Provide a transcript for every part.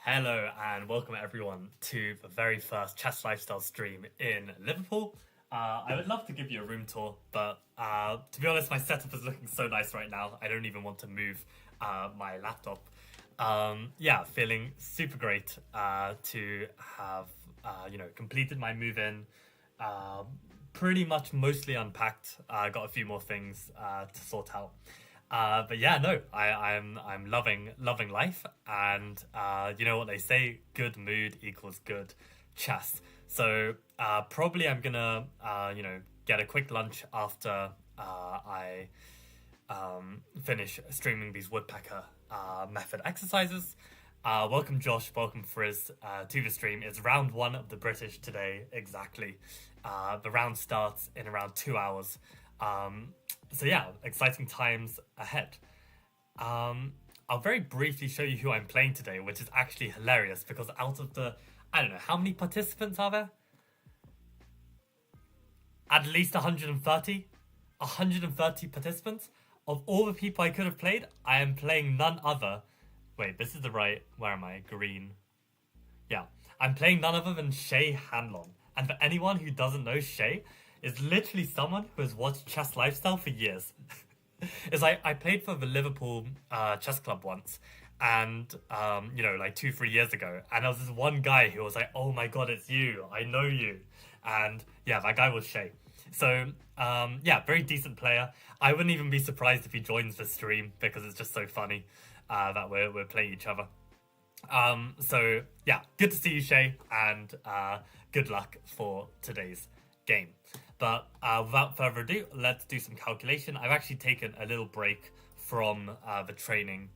Hello and welcome everyone to the very first Chess Lifestyle stream in Liverpool. I would love to give you a room tour, but to be honest, my setup is looking so nice right now. I don't even want to move my laptop. Yeah, feeling super great to have completed my move in. Pretty much mostly unpacked. Got a few more things to sort out. But yeah, no, I'm loving life, and you know what they say: good mood equals good chess. So probably I'm gonna get a quick lunch after I finish streaming these Woodpecker method exercises. Welcome Josh, welcome Frizz to the stream. It's round one of the British today, exactly. The round starts in around 2 hours. So yeah, exciting times ahead. I'll very briefly show you who I'm playing today, which is actually hilarious because out of the, I don't know, how many participants are there? At least 130? 130 participants? Of all the people I could have played, I am playing none other. Wait, this is the right, where am I? Green. Yeah, I'm playing none other than Shay Hanlon. And for anyone who doesn't know Shay, is literally someone who has watched Chess Lifestyle for years. It's like I played for the Liverpool chess club once, and like 2-3 years ago, and there was this one guy who was like, "Oh my god, it's you! I know you," and yeah, that guy was Shay. So yeah, very decent player. I wouldn't even be surprised if he joins the stream because it's just so funny that we're playing each other. So yeah, good to see you, Shay, and good luck for today's game. But without further ado, let's do some calculation. I've actually taken a little break from the training.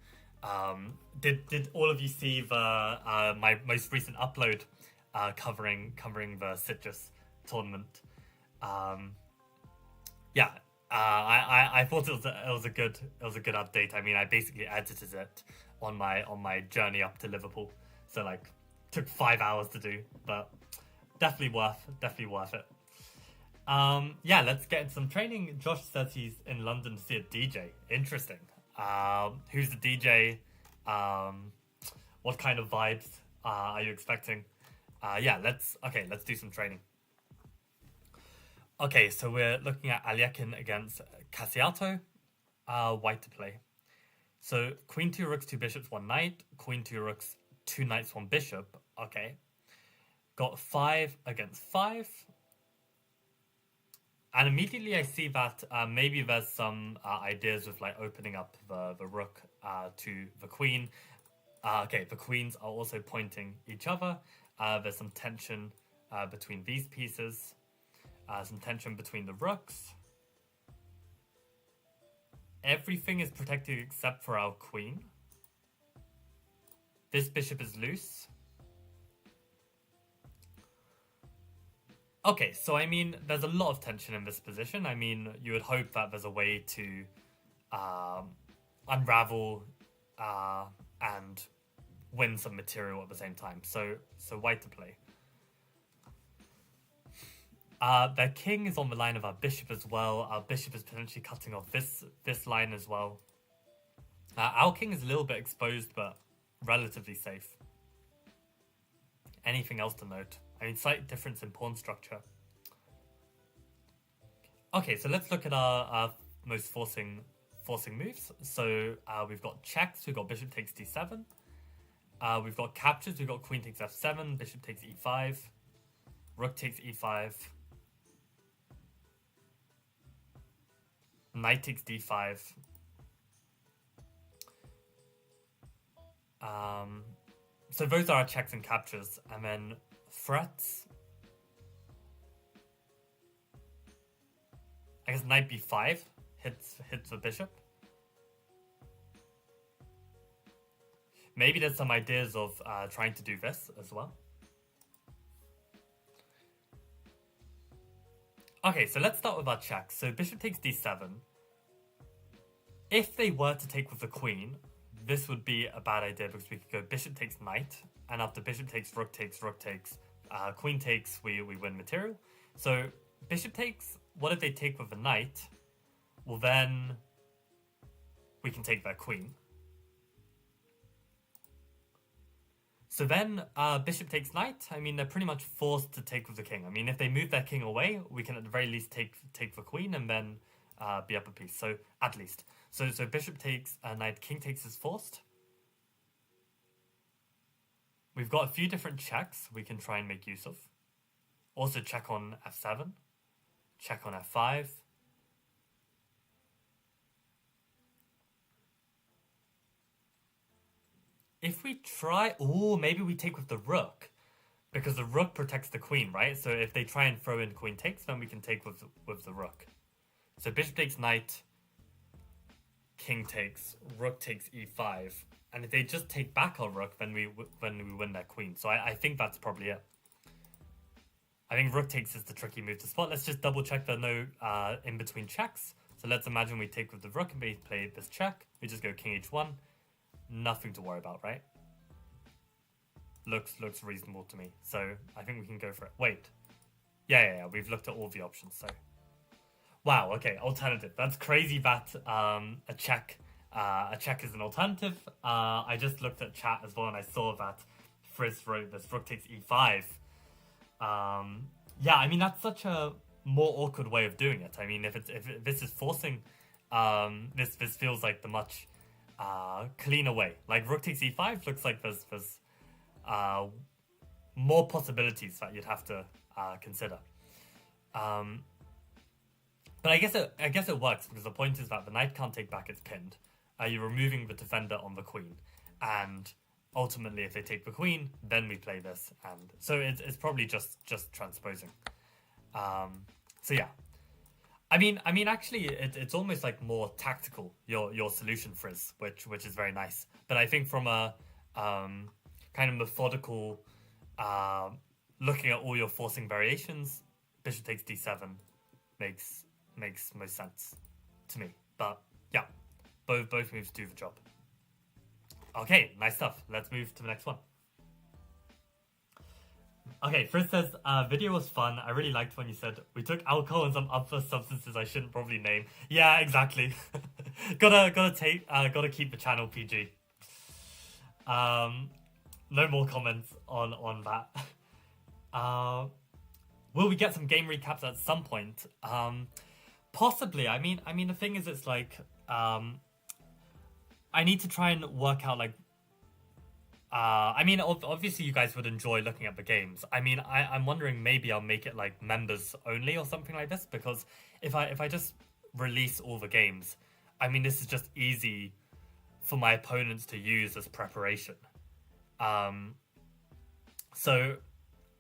Did all of you see the my most recent upload covering the Citrus tournament? Yeah, I thought it was a good update. I mean, I basically edited it on my journey up to Liverpool, so like took 5 hours to do, but definitely worth it. Yeah, let's get into some training. Josh says he's in London to see a DJ. Interesting. Who's the DJ? What kind of vibes are you expecting? Yeah, let's do some training. Okay, so we're looking at Aliekin against Cassiato. White to play. So queen 2 rooks 2 bishops 1 knight. Queen 2 rooks 2 knights 1 bishop. Okay. Got 5 against 5. And immediately I see that maybe there's some ideas with like opening up the rook to the queen. Okay, the queens are also pointing each other. There's some tension between these pieces. Some tension between the rooks. Everything is protected except for our queen. This bishop is loose. Okay, so I mean, there's a lot of tension in this position. I mean, you would hope that there's a way to unravel and win some material at the same time. So white to play. Their king is on the line of our bishop as well. Our bishop is potentially cutting off this line as well. Our king is a little bit exposed, but relatively safe. Anything else to note? I mean, slight difference in pawn structure. Okay, so let's look at our most forcing moves. So we've got checks, we've got bishop takes d7. We've got captures, we've got queen takes f7, bishop takes e5, rook takes e5, knight takes d5. So those are our checks and captures, and then threats. I guess knight b5 hits the bishop. Maybe there's some ideas of trying to do this as well. Okay, so let's start with our checks. So bishop takes d7. If they were to take with the queen, this would be a bad idea because we could go bishop takes knight, and after bishop takes, rook takes, queen takes, we win material. So bishop takes, what if they take with the knight? Well, then we can take their queen. So then bishop takes knight. I mean, they're pretty much forced to take with the king. I mean, if they move their king away, we can at the very least take the queen and then be up a piece. So at least. So bishop takes knight, king takes is forced. We've got a few different checks we can try and make use of. Also check on f7. Check on f5. If we try... Oh, maybe we take with the rook. Because the rook protects the queen, right? So if they try and throw in queen takes, then we can take with the rook. So bishop takes knight. King takes. Rook takes e5. And if they just take back our rook, then we win their queen. So I think that's probably it. I think rook takes is the tricky move to spot. Let's just double check there are no in-between checks. So let's imagine we take with the rook and we play this check. We just go king h1. Nothing to worry about, right? Looks reasonable to me. So I think we can go for it. Wait. Yeah. We've looked at all the options, so... Wow, okay, alternative. That's crazy that a check is an alternative. I just looked at chat as well and I saw that Frizz wrote this rook takes e5. Yeah, I mean, that's such a more awkward way of doing it. I mean, if this is forcing, this feels like the much cleaner way. Like rook takes e5 looks like there's more possibilities that you'd have to consider. But I guess it works because the point is that the knight can't take back, it's pinned. You're removing the defender on the queen, and ultimately, if they take the queen, then we play this, and so it's probably just transposing. So yeah, I mean, actually, it's almost like more tactical your solution, Frizz, which is very nice. But I think from a kind of methodical, looking at all your forcing variations, bishop takes d7 makes most sense to me. But yeah, both moves do the job. Okay, nice stuff. Let's move to the next one. Okay, Frizz says, video was fun. I really liked when you said, we took alcohol and some other substances I shouldn't probably name. Yeah, exactly. gotta keep the channel PG. No more comments on that. Will we get some game recaps at some point? Possibly. I mean, the thing is, it's like, I need to try and work out, like, I mean, obviously you guys would enjoy looking at the games. I mean, I'm wondering maybe I'll make it, like, members only or something like this, because if I just release all the games, I mean, this is just easy for my opponents to use as preparation. So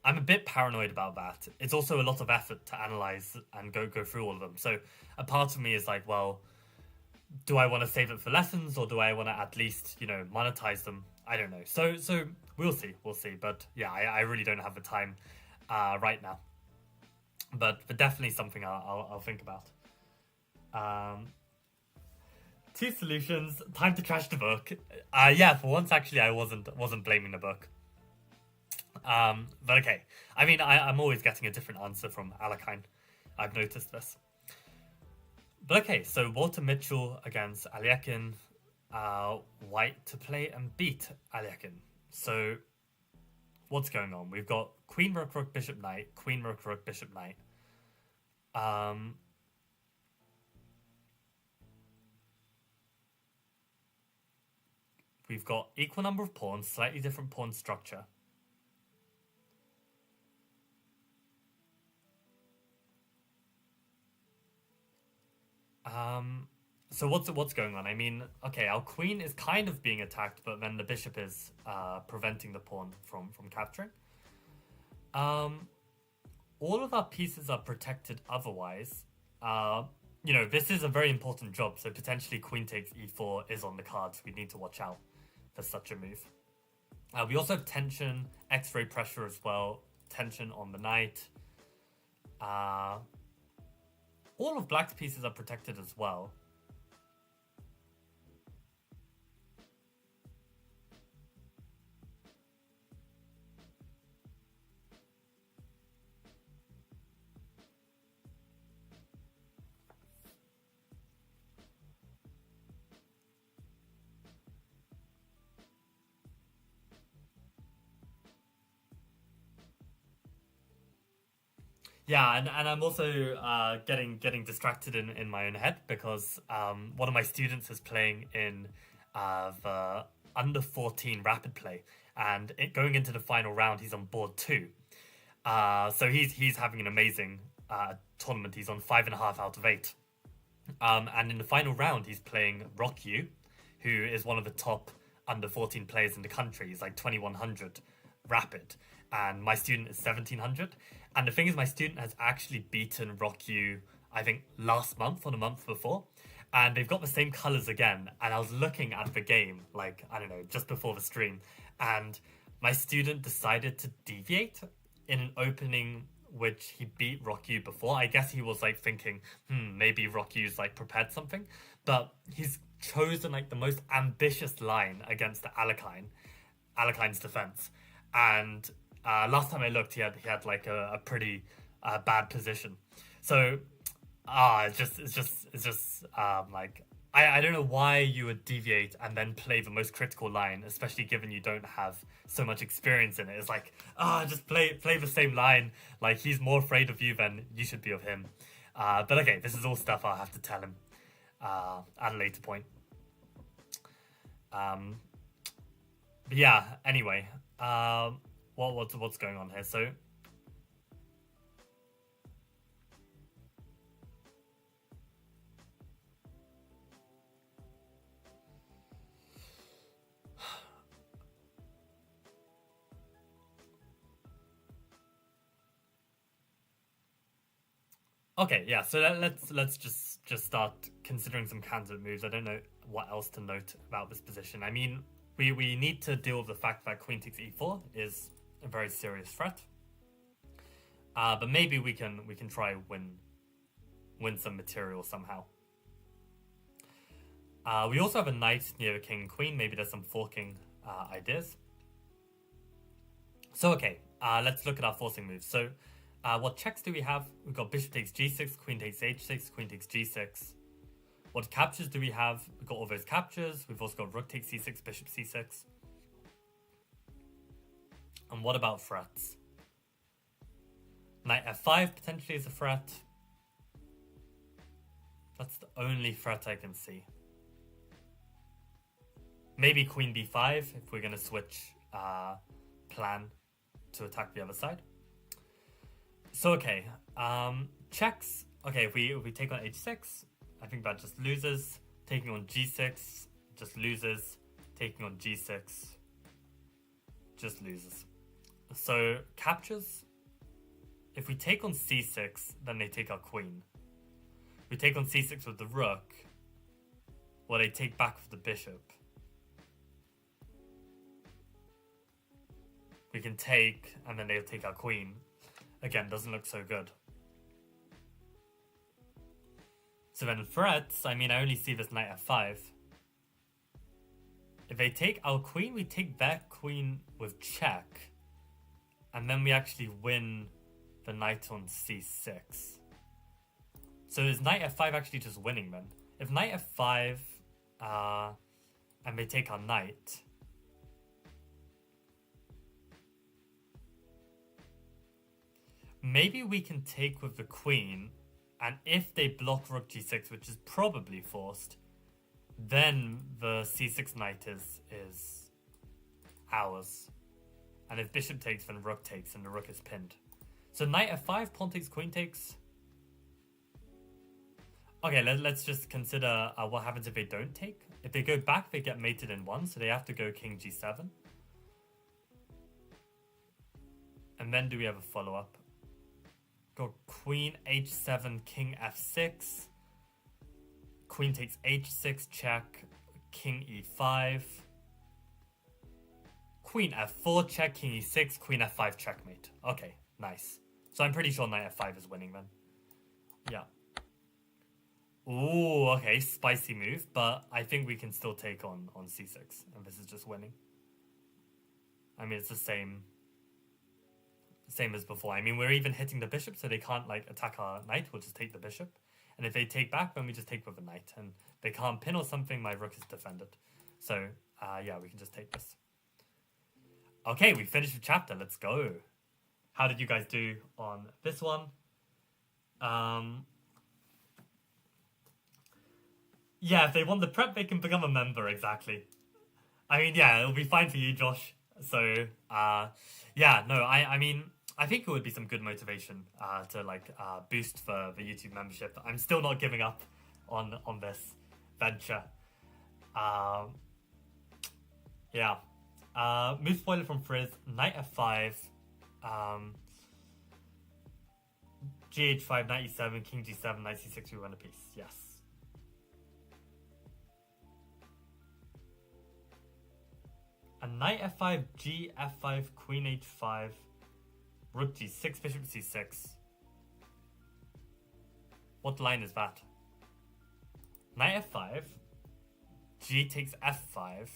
I'm a bit paranoid about that. It's also a lot of effort to analyze and go through all of them. So a part of me is like, well, do I want to save it for lessons, or do I want to at least, monetize them? I don't know. So we'll see. But yeah, I really don't have the time right now. But definitely something I'll think about. Two solutions. Time to trash the book. Yeah, for once actually I wasn't blaming the book. But okay. I mean, I'm always getting a different answer from Alakine. I've noticed this. But okay, so Walter Mitchell against Aliekin. White to play and beat Aliekin. So what's going on? We've got Queen, Rook, Rook, Bishop, Knight. Queen, Rook, Rook, Bishop, Knight. We've got equal number of pawns, slightly different pawn structure. So what's going on? I mean, okay, our queen is kind of being attacked, but then the bishop is preventing the pawn from capturing. All of our pieces are protected otherwise. This is a very important job, so potentially queen takes e4 is on the cards. We need to watch out for such a move. We also have tension, X-ray pressure as well, tension on the knight. All of black's pieces are protected as well. Yeah, and I'm also getting distracted in my own head because one of my students is playing in the under 14 rapid play, and going into the final round, he's on board two. So he's having an amazing tournament. He's on 5.5 out of 8. And in the final round, he's playing Rock Yu, who is one of the top under 14 players in the country. He's like 2100 rapid, and my student is 1700. And the thing is, my student has actually beaten Rock Yu, I think, last month or the month before. And they've got the same colors again. And I was looking at the game, like, I don't know, just before the stream. And my student decided to deviate in an opening which he beat Rock Yu before. I guess he was like thinking, maybe Rock Yu's like prepared something. But he's chosen like the most ambitious line against the Alekine's defense. And last time I looked, he had like a pretty bad position. So it's just like I don't know why you would deviate and then play the most critical line, especially given you don't have so much experience in it. It's like, just play the same line. Like, he's more afraid of you than you should be of him. But okay, this is all stuff I'll have to tell him at a later point. But yeah, anyway, what's going on here? So okay, yeah. So let's just start considering some candidate moves. I don't know what else to note about this position. I mean, we need to deal with the fact that Queen takes e4 is a very serious threat. But maybe we can try win some material somehow. We also have a knight near the king and queen. Maybe there's some forking ideas. So okay, let's look at our forcing moves. So what checks do we have? We've got bishop takes g6, queen takes h6, queen takes g6. What captures do we have? We've got all those captures. We've also got rook takes c6, bishop c6. And what about threats? Knight f5 potentially is a threat. That's the only threat I can see. Maybe queen b5 if we're going to switch plan to attack the other side. So okay, checks. Okay, if we take on h6, I think that just loses. Taking on g6 just loses. Taking on g6 just loses. So captures. If we take on c6, then they take our queen. We take on c6 with the rook, or they take back with the bishop. We can take, and then they'll take our queen. Again, doesn't look so good. So then threats, I mean, I only see this knight f5. If they take our queen, we take their queen with check. And then we actually win the knight on c6. So is knight f5 actually just winning then? If knight f5, and they take our knight... Maybe we can take with the queen, and if they block rook g6, which is probably forced, then the c6 knight is ours. And if bishop takes, then rook takes, and the rook is pinned. So knight f5, pawn takes, queen takes. Okay, let's just consider what happens if they don't take. If they go back, they get mated in one, so they have to go king g7. And then do we have a follow-up? Got queen h7, king f6. Queen takes h6, check. King e5. Queen f4, check. King e6, queen f5, checkmate. Okay, nice. So I'm pretty sure knight f5 is winning then. Yeah. Ooh, okay, spicy move. But I think we can still take on c6. And this is just winning. I mean, it's the same as before. I mean, we're even hitting the bishop, so they can't like attack our knight. We'll just take the bishop, and if they take back, then we just take with the knight, and they can't pin or something. My rook is defended, so yeah, we can just take this. Okay, we finished the chapter. Let's go. How did you guys do on this one? Yeah, if they want the prep, they can become a member, exactly. I mean, yeah, it'll be fine for you, Josh. So, yeah, no, I mean, I think it would be some good motivation to like boost for the YouTube membership. I'm still not giving up on this venture. Um, yeah. Move spoiler from Frizz, Knight F5, um, GH5, 97, King G7, Knight C6, we run a piece. Yes. A Knight F5, G F5, Queen H5, Rook G6, Bishop C6. What line is that? Knight F5, G takes F5,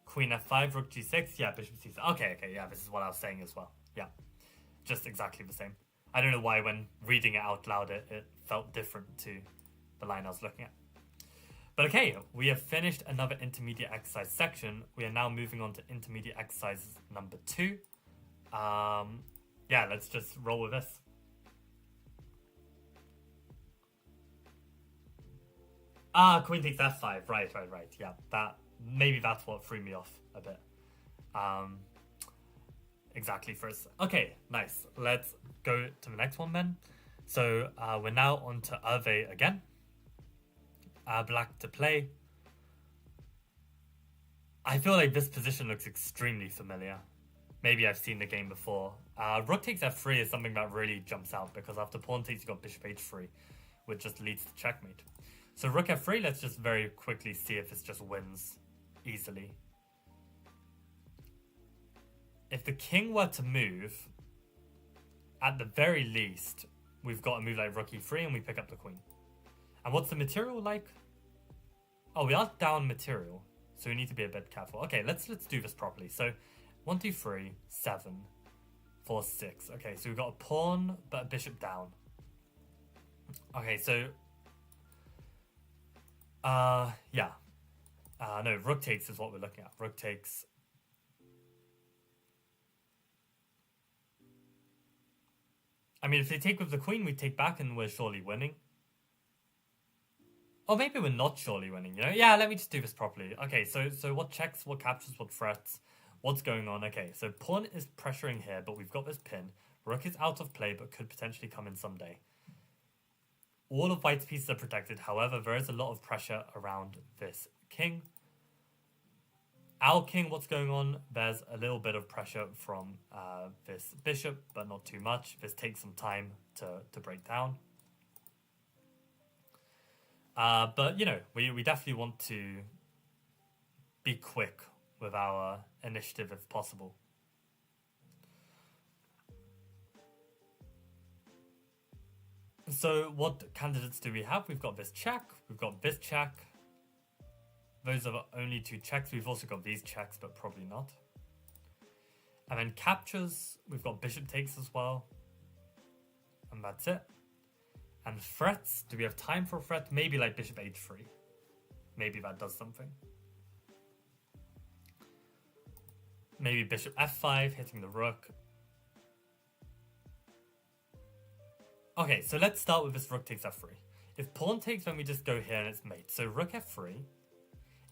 Queen F5, Rook G6, yeah, Bishop C6. Okay, yeah, this is what I was saying as well. Yeah, just exactly the same. I don't know why when reading it out loud it felt different to the line I was looking at. But okay, we have finished another intermediate exercise section. We are now moving on to intermediate exercise number 2. Yeah, let's just roll with this. Queen takes F5. Right. Yeah, that's what threw me off a bit. Exactly first. Okay, nice. Let's go to the next one then. So we're now on to Hervé again. Black to play. I feel like this position looks extremely familiar. Maybe I've seen the game before. Rook takes F3 is something that really jumps out because after pawn takes, you've got Bishop H3, which just leads to checkmate. So Rook F3, let's just very quickly see if this just wins easily. If the king were to move, at the very least, we've got a move like Rook E3 and we pick up the queen. And what's the material like? Oh, we are down material, so we need to be a bit careful. Okay, let's do this properly. So 1, 2, 3, 7, 4, 6. Okay, so we've got a pawn, but a bishop down. Okay, so yeah. No, rook takes is what we're looking at. Rook takes. I mean, if they take with the queen, we take back and we're surely winning. Or maybe we're not surely winning, you know? Yeah, let me just do this properly. Okay, so what checks, what captures, what threats, what's going on? Okay, so pawn is pressuring here, but we've got this pin. Rook is out of play, but could potentially come in someday. All of white's pieces are protected. However, there is a lot of pressure around this king. Our king, what's going on? There's a little bit of pressure from this bishop, but not too much. This takes some time to break down. But, you know, we definitely want to be quick with our initiative if possible. So what candidates do we have? We've got this check. We've got this check. Those are the only 2 checks. We've also got these checks, but probably not. And then captures. We've got bishop takes as well. And that's it. And threats. Do we have time for a threat? Maybe like bishop h3. Maybe that does something. Maybe bishop f5, hitting the rook. Okay, so let's start with this rook takes f3. If pawn takes, then we just go here and it's mate. So rook f3.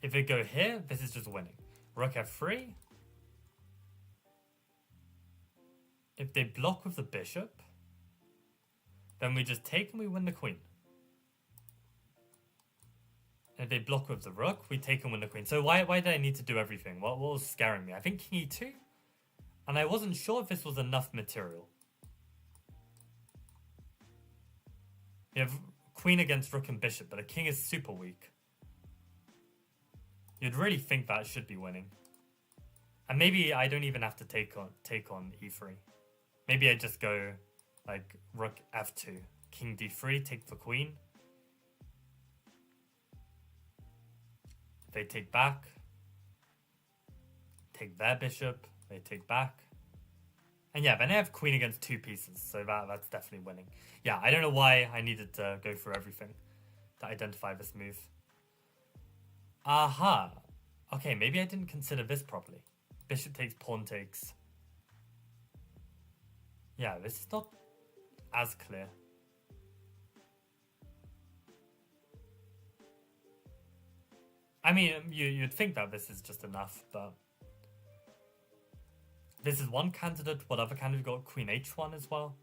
If we go here, this is just winning. Rook f3. If they block with the bishop, then we just take and we win the queen. And if they block with the rook, we take and win the queen. So why did I need to do everything? What was scaring me? I think king e2. And I wasn't sure if this was enough material. You have queen against rook and bishop, but the king is super weak. You'd really think that should be winning. And maybe I don't even have to take on e3. Maybe I just go like rook f2, king d3, take the queen. They take back. Take their bishop. They take back. And yeah, then I have queen against 2 pieces, so that's definitely winning. Yeah, I don't know why I needed to go through everything to identify this move. Aha. Okay, maybe I didn't consider this properly. Bishop takes, pawn takes. Yeah, this is not as clear. I mean, you'd think that this is just enough, but this is one candidate. What other candidate got? Queen h1 as well.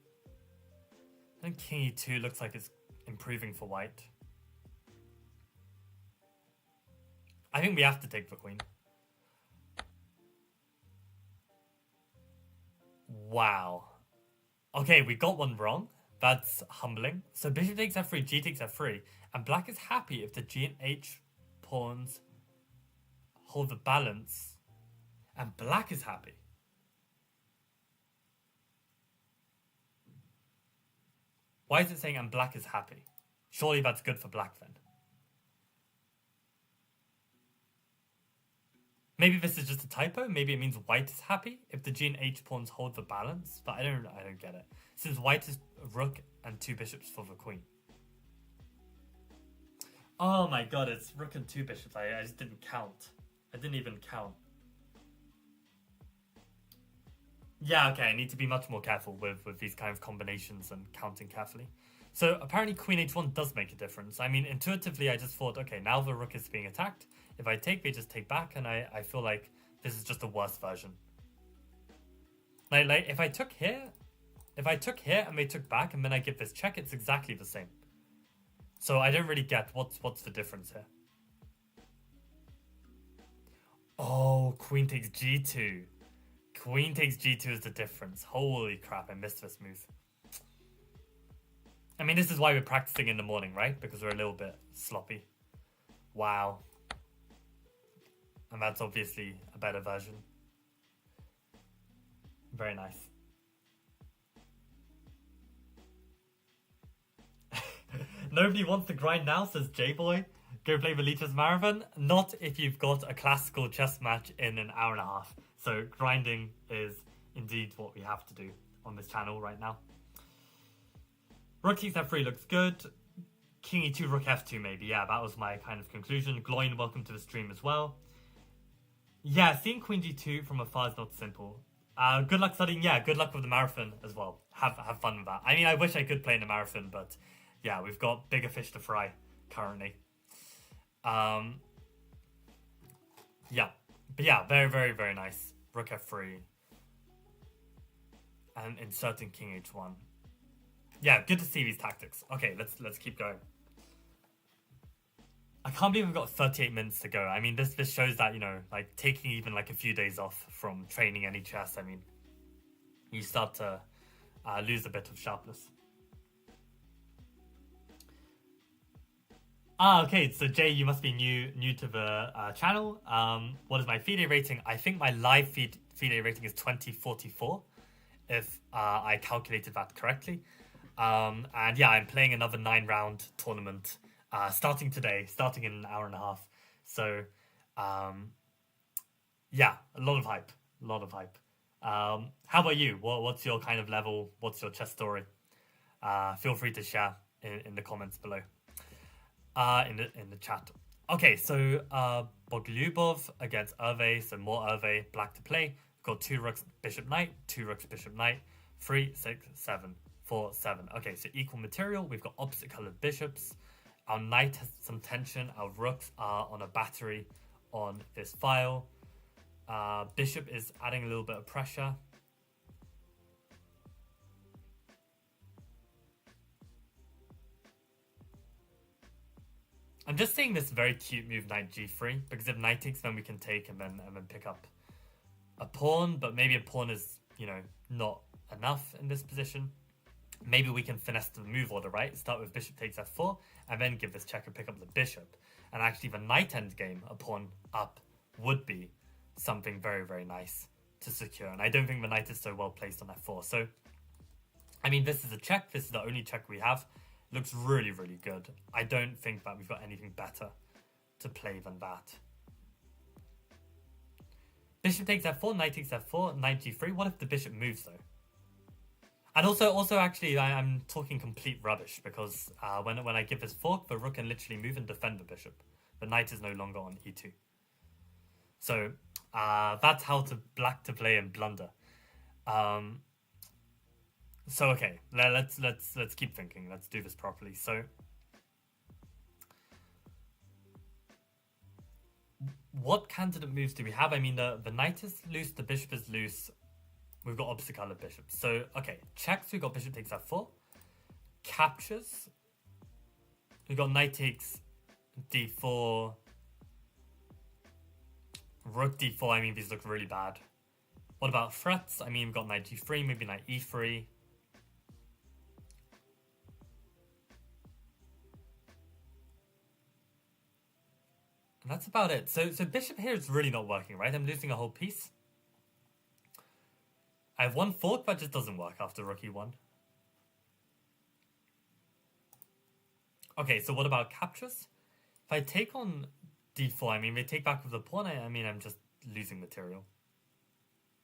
I think king e2 looks like it's improving for white. I think we have to take the queen. Wow. Okay, we got one wrong. That's humbling. So bishop takes f3, g takes f3. And black is happy if the g and h pawns hold the balance. And black is happy. Why is it saying and black is happy? Surely that's good for black then. Maybe this is just a typo. Maybe it means white is happy if the g and h pawns hold the balance. But I don't get it. Since white is rook and 2 bishops for the queen. Oh my god, it's rook and 2 bishops. I just didn't count. I didn't even count. Yeah, okay, I need to be much more careful with these kind of combinations and counting carefully. So apparently queen h1 does make a difference. I mean, intuitively, I just thought, okay, now the rook is being attacked. If I take, they just take back, and I feel like this is just the worst version. Like if I took here and they took back, and then I give this check, it's exactly the same. So I don't really get what's the difference here. Oh, queen takes g2. Queen takes g2 is the difference. Holy crap, I missed this move. I mean, this is why we're practicing in the morning, right? Because we're a little bit sloppy. Wow. And that's obviously a better version. Very nice. Nobody wants to grind now, says J-Boy. Go play the Leech's Marathon. Not if you've got a classical chess match in an hour and a half. So grinding is indeed what we have to do on this channel right now. Rook takes f3 looks good. King e2, rook f2 maybe. Yeah, that was my kind of conclusion. Gloin, welcome to the stream as well. Yeah, seeing queen g2 from afar is not simple. Good luck studying. Yeah, good luck with the marathon as well. Have fun with that. I mean, I wish I could play in the marathon, but yeah, we've got bigger fish to fry currently. Yeah, but yeah, very, very, very nice. Rook f3. And inserting king h1. Yeah, good to see these tactics. Okay, let's keep going. I can't believe we've got 38 minutes to go. I mean, this shows that, you know, like taking even like a few days off from training any chess, I mean, you start to lose a bit of sharpness. Okay, so Jay, you must be new to the channel. What is my FIDE rating? I think my live FIDE rating is 2044, if I calculated that correctly. And yeah, I'm playing another 9-round tournament starting today, starting in an hour and a half. So yeah, a lot of hype. How about you? What's your kind of level? What's your chess story? Feel free to share in the comments below. In the chat. Okay, so Bogolyubov against Hervé, so more Hervé, black to play. We've got 2 rooks, bishop, knight, 2 rooks, bishop, knight, 3, 6, 7, 4, 7. Okay, so equal material. We've got opposite colored bishops. Our knight has some tension. Our rooks are on a battery on this file. Bishop is adding a little bit of pressure. I'm just seeing this very cute move, knight g3, because if knight takes, then we can take and then pick up a pawn, but maybe a pawn is, you know, not enough in this position. Maybe we can finesse the move order, right? Start with bishop takes f4, and then give this check and pick up the bishop. And actually the knight endgame, a pawn up, would be something very, very nice to secure. And I don't think the knight is so well placed on f4. So, I mean, this is a check. This is the only check we have. Looks really, really good. I don't think that we've got anything better to play than that. Bishop takes f4, knight takes f4, knight g3. What if the bishop moves, though? And also actually, I'm talking complete rubbish, because when I give this fork, the rook can literally move and defend the bishop. The knight is no longer on e2. So that's how black to play and blunder. So okay, let's keep thinking. Let's do this properly. So what candidate moves do we have? I mean, the knight is loose, the bishop is loose. We've got opposite colored bishops. So, okay, checks, we've got bishop takes f4. Captures. We've got knight takes d4. Rook d4, I mean, these look really bad. What about threats? I mean, we've got knight g3, maybe knight e3. And that's about it. So bishop here is really not working, right? I'm losing a whole piece. I have one fork, but it just doesn't work after rook e1. Okay, so what about captures? If I take on d4, I mean, they take back with the pawn. I mean, I'm just losing material.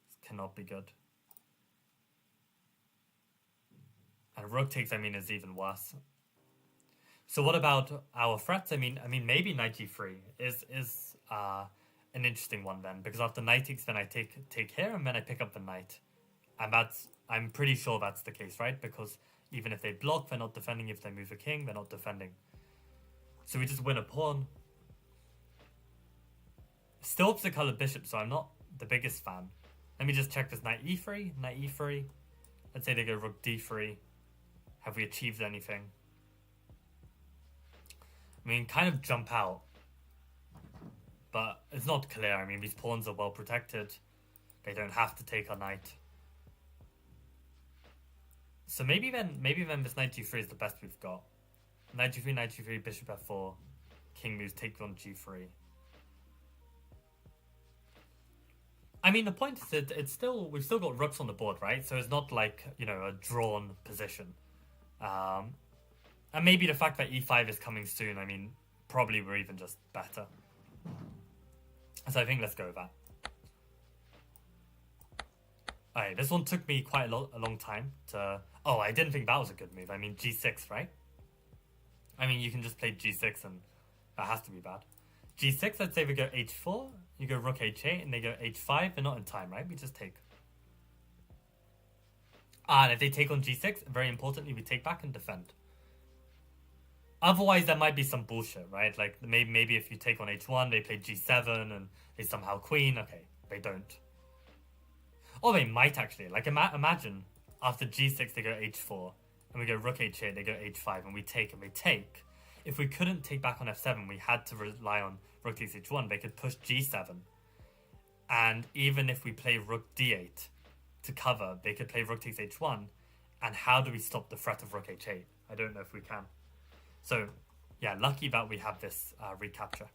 This cannot be good. And rook takes, I mean, is even worse. So what about our threats? I mean, maybe knight g3 is an interesting one then, because after knight takes, then I take here, and then I pick up the knight, and I'm pretty sure that's the case, right? Because even if they block, they're not defending. If they move a king, they're not defending. So we just win a pawn. Still opposite colored bishop, so I'm not the biggest fan. Let me just check this. Knight e3, knight e3. Let's say they go rook d3. Have we achieved anything? I mean, kind of jump out. But it's not clear. I mean, these pawns are well protected. They don't have to take our knight. So maybe then this knight g3 is the best we've got. Knight g3, bishop f4. King moves, take on g3. I mean, the point is that we've still got rooks on the board, right? So it's not like, you know, a drawn position. And maybe the fact that e5 is coming soon, I mean, probably we're even just better. So I think let's go with that. Alright, this one took me quite a long time to... Oh, I didn't think that was a good move. I mean, g6, right? I mean, you can just play g6 and that has to be bad. g6, let's say we go h4, you go rook h8, and they go h5. They're not in time, right? We just take. And if they take on g6, very importantly, we take back and defend. Otherwise, there might be some bullshit, right? Like, maybe if you take on h1, they play g7, and they somehow queen. Okay, they don't. Or they might actually. Like, imagine after g6, they go h4, and we go rook h8, they go h5, and we take, and they take. If we couldn't take back on f7, we had to rely on rook takes h1. They could push g7. And even if we play rook d8 to cover, they could play rook takes h1. And how do we stop the threat of rook h8? I don't know if we can. So, yeah, lucky that we have this recapture.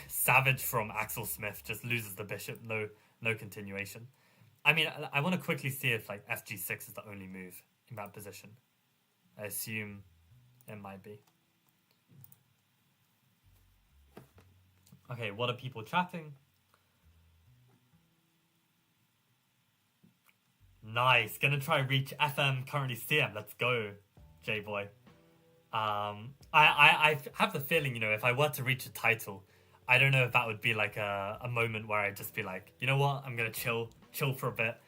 Savage from Axel Smith just loses the bishop. No continuation. I mean, I want to quickly see if like fg6 is the only move in that position. I assume it might be. Okay, what are people chatting? Nice. Gonna try reach FM, currently CM. Let's go, J-boy. I have the feeling, you know, if I were to reach a title, I don't know if that would be like a moment where I'd just be like, you know what, I'm gonna chill for a bit,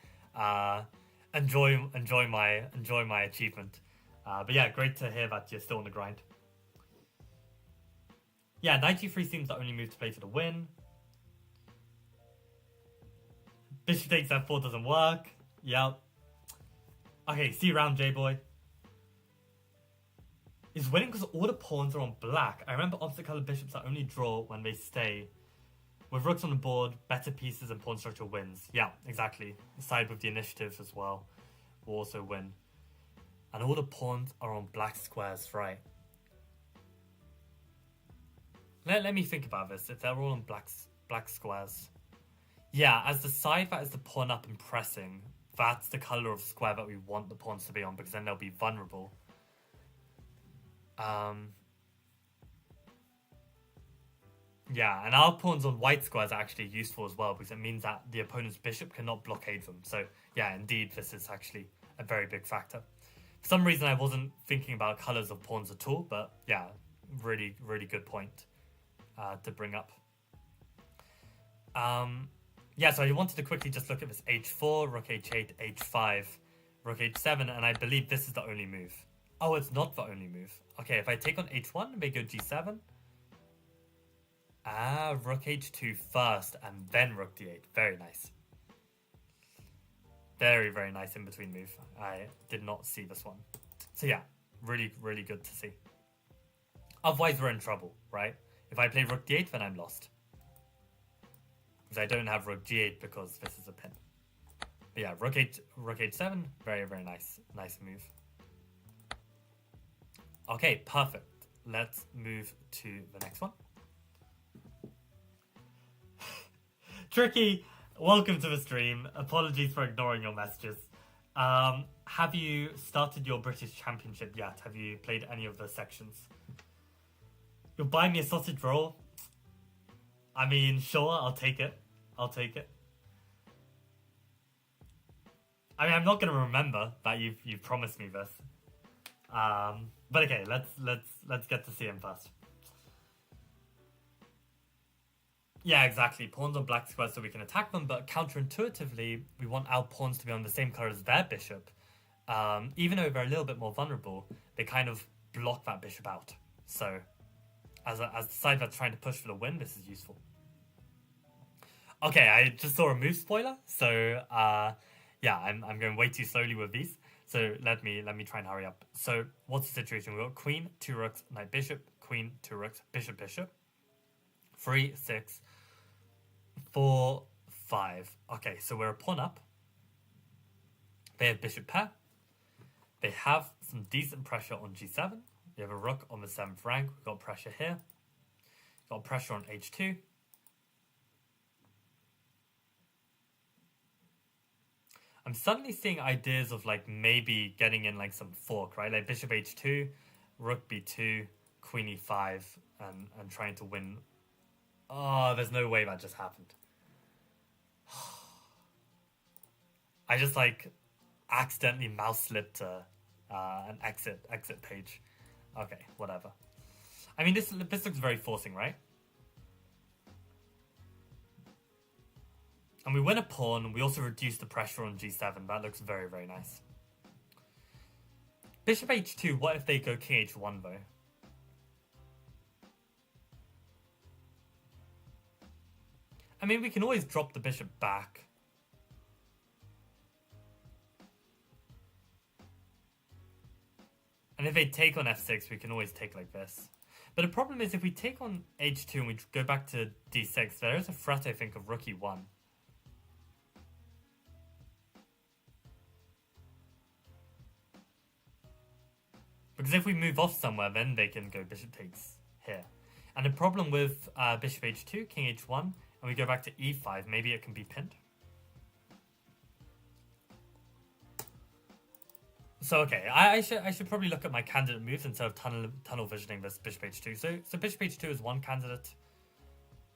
enjoy my achievement. But yeah, great to hear that you're still on the grind. Yeah, knight g3 seems the only move to play for the win. Bishop takes f4 doesn't work. Yep. Okay, see you around, J-boy. Is winning because all the pawns are on black. I remember opposite colored bishops that only draw when they stay. With rooks on the board, better pieces and pawn structure wins. Yeah, exactly. The side with the initiative as well will also win. And all the pawns are on black squares, right? Let me think about this. If they're all on black squares. Yeah, as the side that is the pawn up and pressing, that's the colour of square that we want the pawns to be on, because then they'll be vulnerable. Yeah, and our pawns on white squares are actually useful as well, because it means that the opponent's bishop cannot blockade them. So yeah, indeed, this is actually a very big factor. For some reason, I wasn't thinking about colours of pawns at all, but yeah, really, really good point to bring up. Yeah, so I wanted to quickly just look at this h4, rook h8, h5, rook h7, and I believe this is the only move. Oh, it's not the only move. Okay, if I take on h1, they go g7. Ah, rook h2 first, and then rook d8. Very nice. Very, very nice in between move. I did not see this one. So yeah, really, really good to see. Otherwise, we're in trouble, right? If I play rook d8, then I'm lost. Because I don't have rook g8 because this is a pin. But yeah, rook h7, very, very nice. Nice move. Okay, perfect. Let's move to the next one. Tricky, welcome to the stream. Apologies for ignoring your messages. Have you started your British Championship yet? Have you played any of the sections? You'll buy me a sausage roll? I mean, sure, I'll take it. I'll take it. I mean, I'm not gonna remember that you've promised me this. But okay, let's get to see him first. Yeah, exactly. Pawns on black squares so we can attack them, but counterintuitively, we want our pawns to be on the same color as their bishop. Even though they're a little bit more vulnerable, they kind of block that bishop out. So, as the side that's trying to push for the win, this is useful. Okay, I just saw a move spoiler, so yeah, I'm going way too slowly with these. So let me try and hurry up. So what's the situation? We've got queen, 2 rooks, knight, bishop, queen, 2 rooks, bishop, bishop. 3, 6, 4, 5. Okay, so we're a pawn up. They have bishop pair. They have some decent pressure on g7. We have a rook on the 7th rank. We've got pressure here. We've got pressure on h2. I'm suddenly seeing ideas of like maybe getting in like some fork, right? Like bishop h2, rook b2, queen e5, and trying to win. Oh, there's no way that just happened. I just like accidentally mouse slipped an exit page. Okay, whatever. I mean, this looks very forcing, right? And we win a pawn. We also reduce the pressure on g7. That looks very, very nice. Bishop h2. What if they go king h1 though? I mean, we can always drop the bishop back. And if they take on f6, we can always take like this. But the problem is if we take on h2 and we go back to d6, there is a threat, I think, of rook e1. Because if we move off somewhere, then they can go bishop takes here. And the problem with bishop h2, king h1, and we go back to e5, maybe it can be pinned. So okay, I should probably look at my candidate moves instead of tunnel visioning this bishop h2. So bishop h2 is one candidate.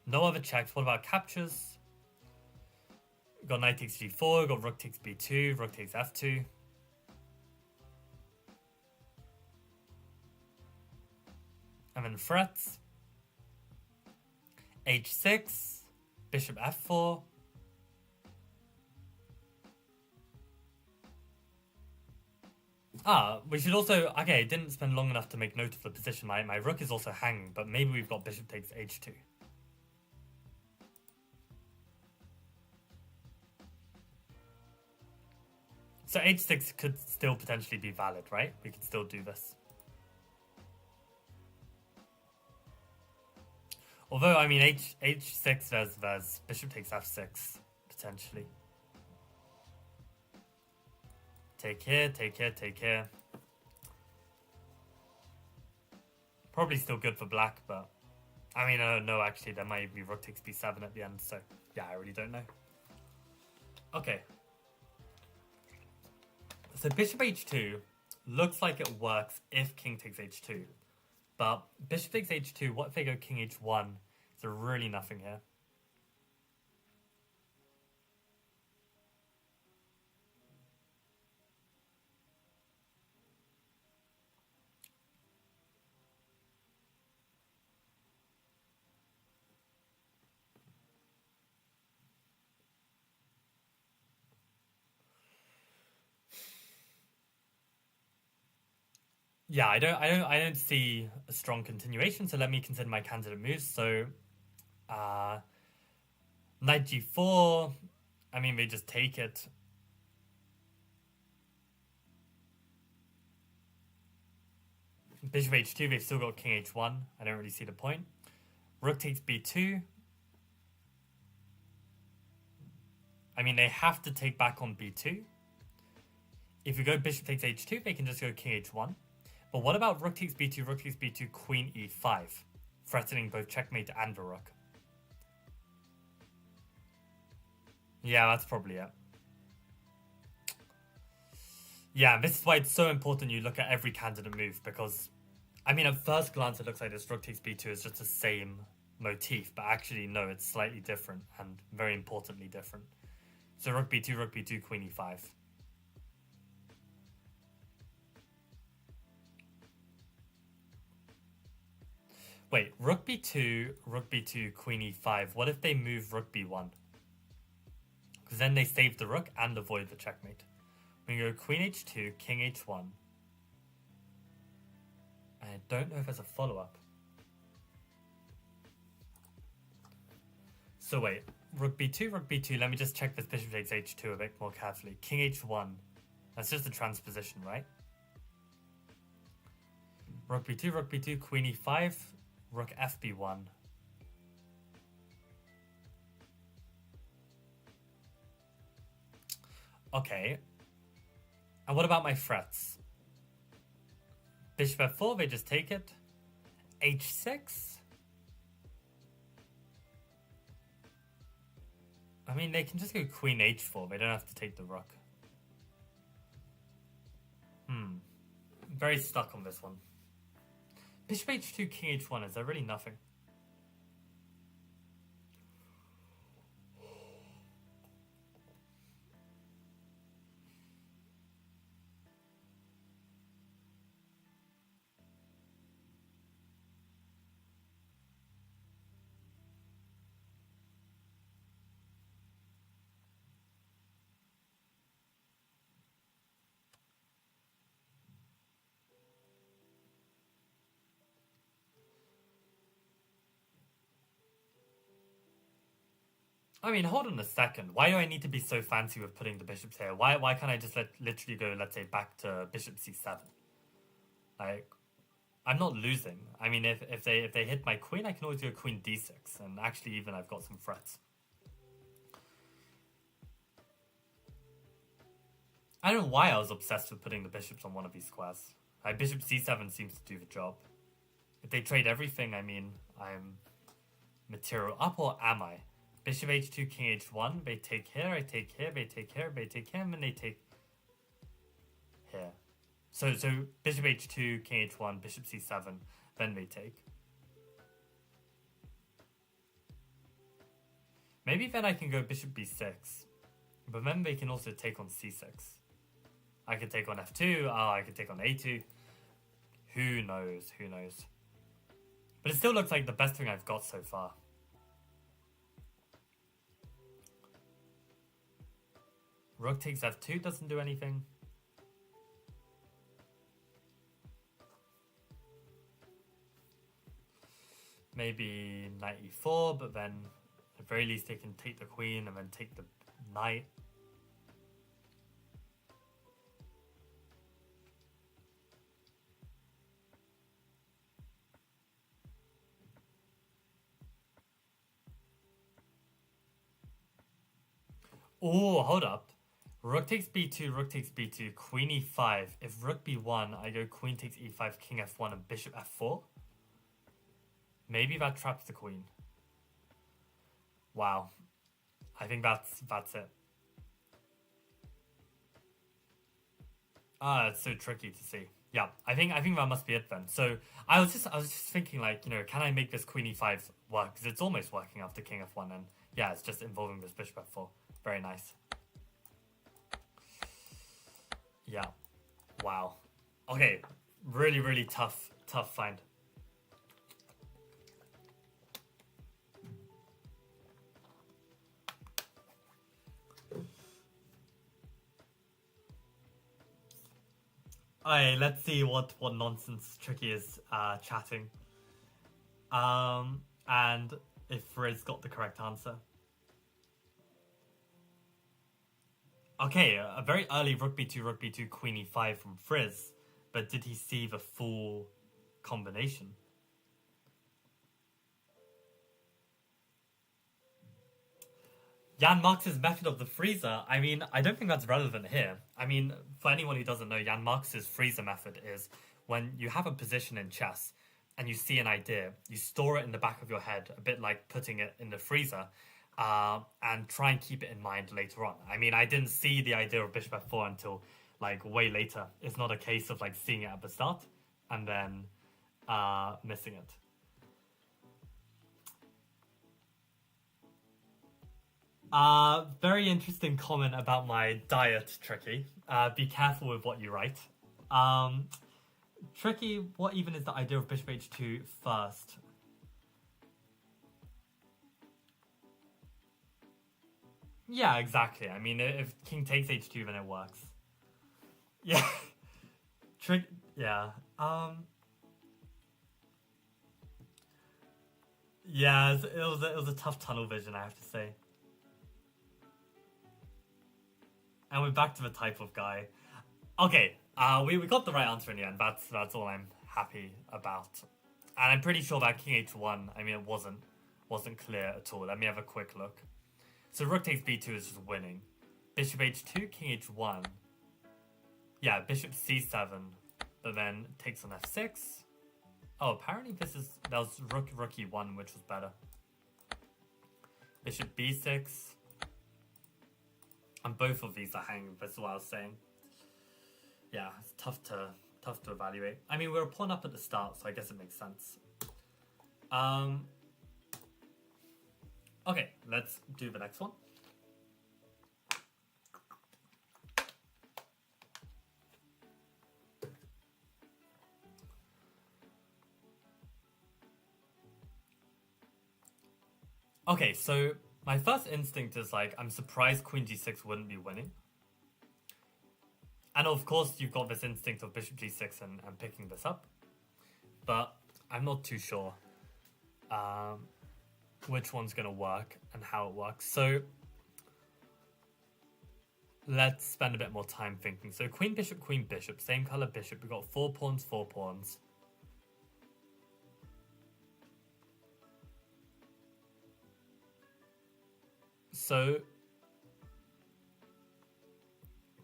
No other checks. What about captures? We've got knight takes g4, we've got rook takes b2, rook takes f2. And then threats. h6, bishop f4. We should also... Okay, I didn't spend long enough to make note of the position. My rook is also hanging, but maybe we've got bishop takes h2. So h6 could still potentially be valid, right? We could still do this. Although, I mean, h6, there's bishop takes f6, potentially. Take here, take here, take here. Probably still good for black, but... I mean, no, actually, there might be rook takes b7 at the end, so... Yeah, I really don't know. Okay. So bishop h2 looks like it works if king takes h2. But bishop takes h2, what if they go king h1? There's really nothing here. Yeah, I don't see a strong continuation. So let me consider my candidate moves. So, uh, knight g4. I mean, they just take it. Bishop h2. They've still got king h1. I don't really see the point. Rook takes b2. I mean, they have to take back on b2. If you go bishop takes h2, they can just go king h1. But what about rook takes b2, rook takes b2, queen e5, threatening both checkmate and the rook? Yeah, that's probably it. Yeah, this is why it's so important you look at every candidate move, because, I mean, at first glance it looks like this rook takes b2 is just the same motif, but actually, no, it's slightly different, and very importantly different. So rook b2, queen e5. Wait, rook b2, queen e5. What if they move rook b1? Because then they save the rook and avoid the checkmate. We can go queen h2, king h1. I don't know if there's a follow-up. So wait, rook b2. Let me just check this bishop takes h2 a bit more carefully. King h1. That's just a transposition, right? Rook b2, queen e5, rook fb1. Okay. And what about my threats? Bishop f4, they just take it. h6? I mean, they can just go queen h4. They don't have to take the rook. Very stuck on this one. Bishop h2, king h1. Is there really nothing? I mean, hold on a second. Why do I need to be so fancy with putting the bishops here? Why can't I just literally go, let's say, back to bishop c7? Like, I'm not losing. I mean, if they hit my queen, I can always go queen d6, and actually even I've got some threats. I don't know why I was obsessed with putting the bishops on one of these squares. Bishop c7 seems to do the job. If they trade everything, I mean, I'm material up, or am I? Bishop h2, king h1, they take here, I take here, they take here, they take here, and they take here. So bishop h2, king h1, bishop c7, then they take. Maybe then I can go bishop b6, but then they can also take on c6. I could take on f2, I could take on a2. Who knows, who knows. But it still looks like the best thing I've got so far. Rook takes f2 doesn't do anything. Maybe knight e4, but then at the very least they can take the queen and then take the knight. Oh, hold up. Rook takes b2, queen e5. If rook b1, I go queen takes e5, king f1, and bishop f4. Maybe that traps the queen. Wow. I think that's it. It's so tricky to see. Yeah, I think that must be it then. So I was just thinking, like, can I make this queen e5 work? Because it's almost working after king f1, and yeah, it's just involving this bishop f4. Very nice. Yeah. Wow. Okay. Really, really tough find. Alright, let's see what nonsense Tricky is chatting. And if Riz got the correct answer. Okay, a very early rook b2, queen e5 from Frizz, but did he see the full combination? Jan Marx's method of the freezer, I mean, I don't think that's relevant here. I mean, for anyone who doesn't know, Jan Marx's freezer method is when you have a position in chess and you see an idea, you store it in the back of your head, a bit like putting it in the freezer, and try and keep it in mind later on. I mean, I didn't see the idea of bishop f4 until like way later. It's not a case of like seeing it at the start and then missing it. Very interesting comment about my diet, Tricky. Be careful with what you write. Tricky, what even is the idea of bishop h2 first? Yeah, exactly. I mean, if king takes h2, then it works. Yeah. Yeah. Yeah, it was a tough tunnel vision, I have to say. And we're back to the type of guy. Okay, we got the right answer in the end. That's all I'm happy about. And I'm pretty sure that king h1, I mean, it wasn't clear at all. Let me have a quick look. So rook takes b2 is just winning. Bishop h2, king h1. Yeah, bishop c7, but then takes on f6. Oh, apparently that was rook e1, which was better. Bishop b6. And both of these are hanging, that's what I was saying. Yeah, it's tough to evaluate. I mean, we were a pawn up at the start, so I guess it makes sense. Okay, let's do the next one. Okay, so my first instinct is like, I'm surprised queen g6 wouldn't be winning. And of course, you've got this instinct of bishop g6 and picking this up. But I'm not too sure which one's going to work and how it works. So let's spend a bit more time thinking. So queen, bishop, same color bishop. We've got 4 pawns, 4 pawns. So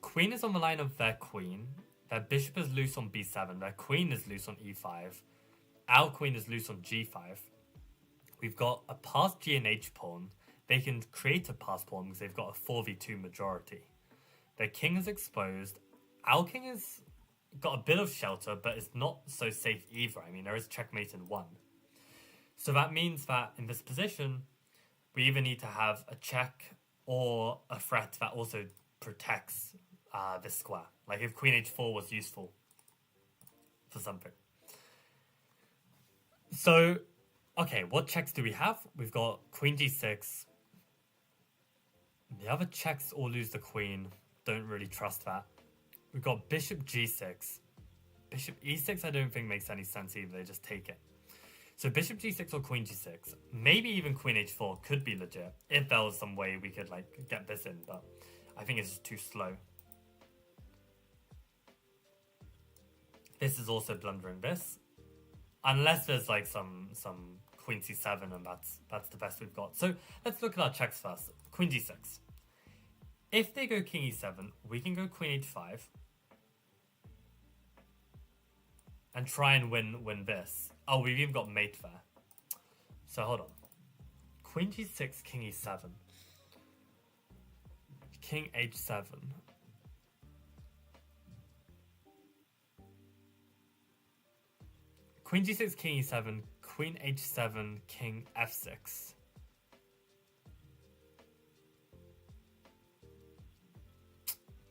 queen is on the line of their queen. Their bishop is loose on b7. Their queen is loose on e5. Our queen is loose on g5. We've got a passed g and h pawn. They can create a passed pawn because they've got a 4v2 majority. Their king is exposed. Our king has got a bit of shelter, but it's not so safe either. I mean, there is checkmate in 1. So that means that in this position, we either need to have a check or a threat that also protects this square. Like if queen h4 was useful for something. So, okay, what checks do we have? We've got queen g6. The other checks all lose the queen. Don't really trust that. We've got bishop g6. Bishop e6 I don't think makes any sense either. They just take it. So bishop g6 or queen g6, maybe even queen h4 could be legit if there was some way we could like get this in, but I think it's just too slow. This is also blundering this, unless there's like some queen c7 and that's the best we've got. So let's look at our checks first. Queen g6. If they go king e7, we can go queen h5 and try and win this. Oh, we've even got mate there. So hold on. Queen g6, king e7. King h7. Queen g6, king e7. Queen h7, king f6.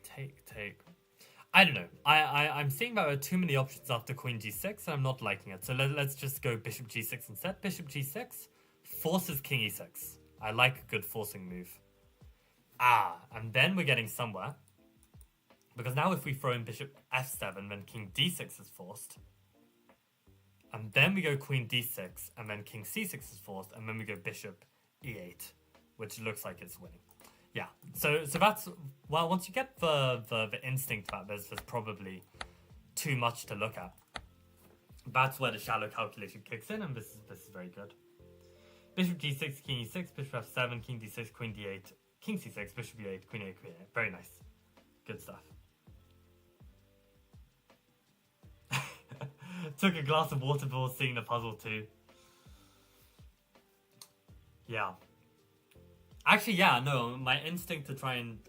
Take. I don't know. I'm seeing that there are too many options after queen g6 and I'm not liking it. So let's just go bishop g6 instead. Bishop g6 forces king e6. I like a good forcing move. And then we're getting somewhere. Because now if we throw in bishop f7, then king d6 is forced. And then we go queen d6, and then king c6 is forced, and then we go bishop e8, which looks like it's winning. Yeah, so that's, well, once you get the instinct that there's probably too much to look at, that's where the shallow calculation kicks in, and this is very good. Bishop g6, king e6, bishop f7, king d6, queen d8, king c6, bishop e8, queen a8, queen a8. Very nice. Good stuff. Took a glass of water before seeing the puzzle too. Yeah. Actually, yeah, no, my instinct to try and,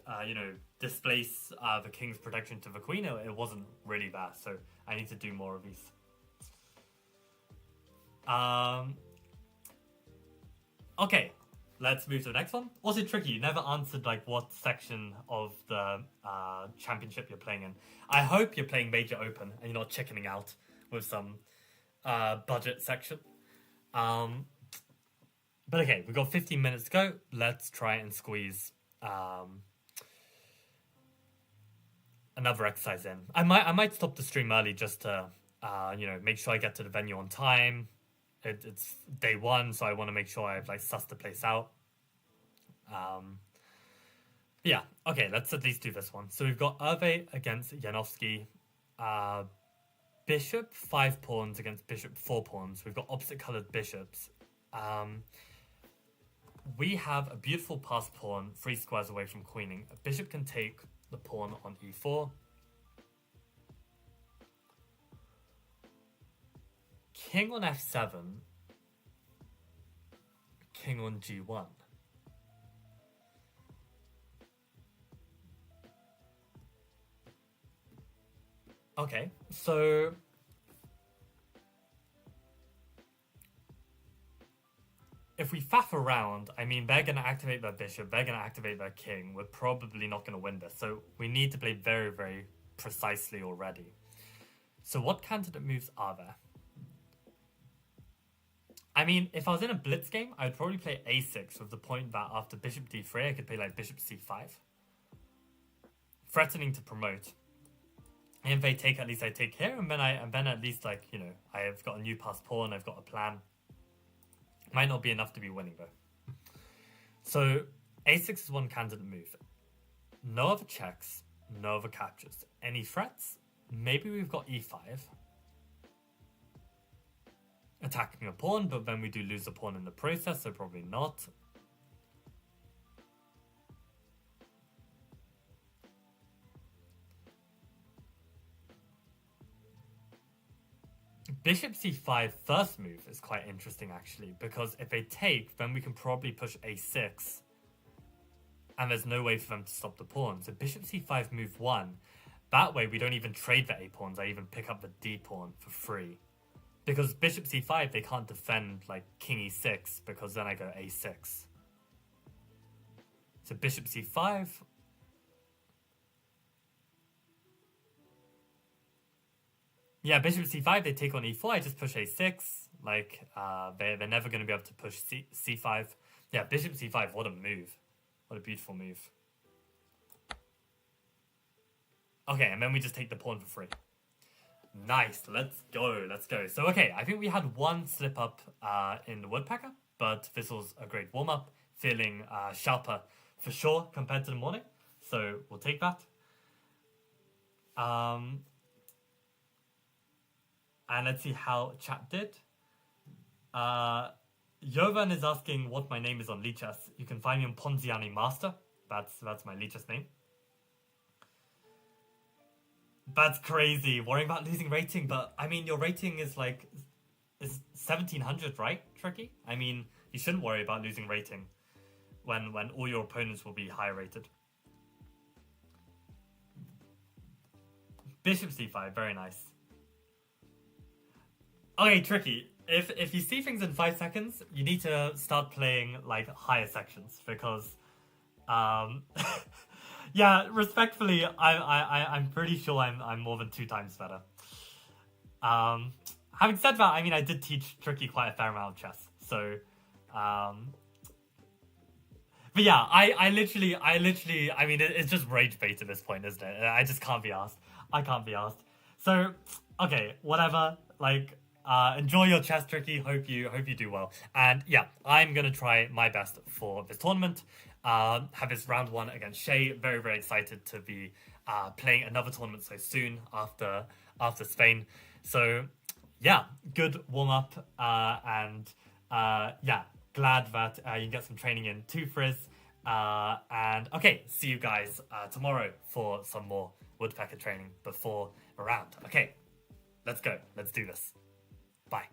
displace the king's protection to the queen, it wasn't really bad, so I need to do more of these. Okay, let's move to the next one. Also tricky, you never answered like what section of the championship you're playing in. I hope you're playing Major Open and you're not chickening out with some budget section. But okay, we've got 15 minutes to go. Let's try and squeeze another exercise in. I might stop the stream early just to make sure I get to the venue on time. It's day one, so I want to make sure I've like sussed the place out. Yeah, okay, let's at least do this one. So we've got Hervé against Janowski. Bishop 5 pawns against bishop 4 pawns. We've got opposite colored bishops. We have a beautiful passed pawn 3 squares away from queening. A bishop can take the pawn on e4. King on f7. King on g1. Okay, so if we faff around, I mean, they're going to activate their bishop, they're going to activate their king. We're probably not going to win this, so we need to play very, very precisely already. So what candidate moves are there? I mean, if I was in a blitz game, I would probably play a6 with the point that after bishop d3, I could play like bishop c5. Threatening to promote. And if they take, at least I take here, and then at least, like, I have got a new passed pawn, I've got a plan. Might not be enough to be winning, though. So, a6 is one candidate move. No other checks, no other captures. Any threats? Maybe we've got e5. Attacking a pawn, but then we do lose a pawn in the process, so probably not. Bishop c5 first move is quite interesting, actually, because if they take, then we can probably push a6, and there's no way for them to stop the pawn. So bishop c5 move 1. That way, we don't even trade the a-pawns. I even pick up the d-pawn for free. Because bishop c5, they can't defend, like, king e6, because then I go a6. So bishop c5... Yeah, bishop c5, they take on e4, I just push a6. Like, they're never going to be able to push c5. Yeah, bishop c5, what a move. What a beautiful move. Okay, and then we just take the pawn for free. Nice, let's go. So, okay, I think we had one slip-up in the Woodpecker, but this was a great warm-up. Feeling sharper for sure compared to the morning. So, we'll take that. And let's see how chat did. Jovan is asking what my name is on Lichess. You can find me on Ponziani Master. That's my Lichess name. That's crazy. Worrying about losing rating, but I mean, your rating is 1700, right, Tricky? I mean, you shouldn't worry about losing rating when all your opponents will be high rated. Bishop c5, very nice. Okay, Tricky. If you see things in 5 seconds, you need to start playing like higher sections because, yeah, respectfully, I'm pretty sure I'm more than 2 times better. Having said that, I mean I did teach Tricky quite a fair amount of chess, so But yeah, I mean, it's just rage bait at this point, isn't it? I just can't be asked. I can't be asked. So, okay, whatever. Like, enjoy your chess, Tricky. Hope you do well. And yeah, I'm gonna try my best for this tournament. Have this round one against Shay. Very very excited to be playing another tournament so soon after Spain. So yeah, good warm up. And yeah, glad that you can get some training in too, Frizz. And okay, see you guys tomorrow for some more Woodpecker training before a round. Okay, let's go. Let's do this. Bye.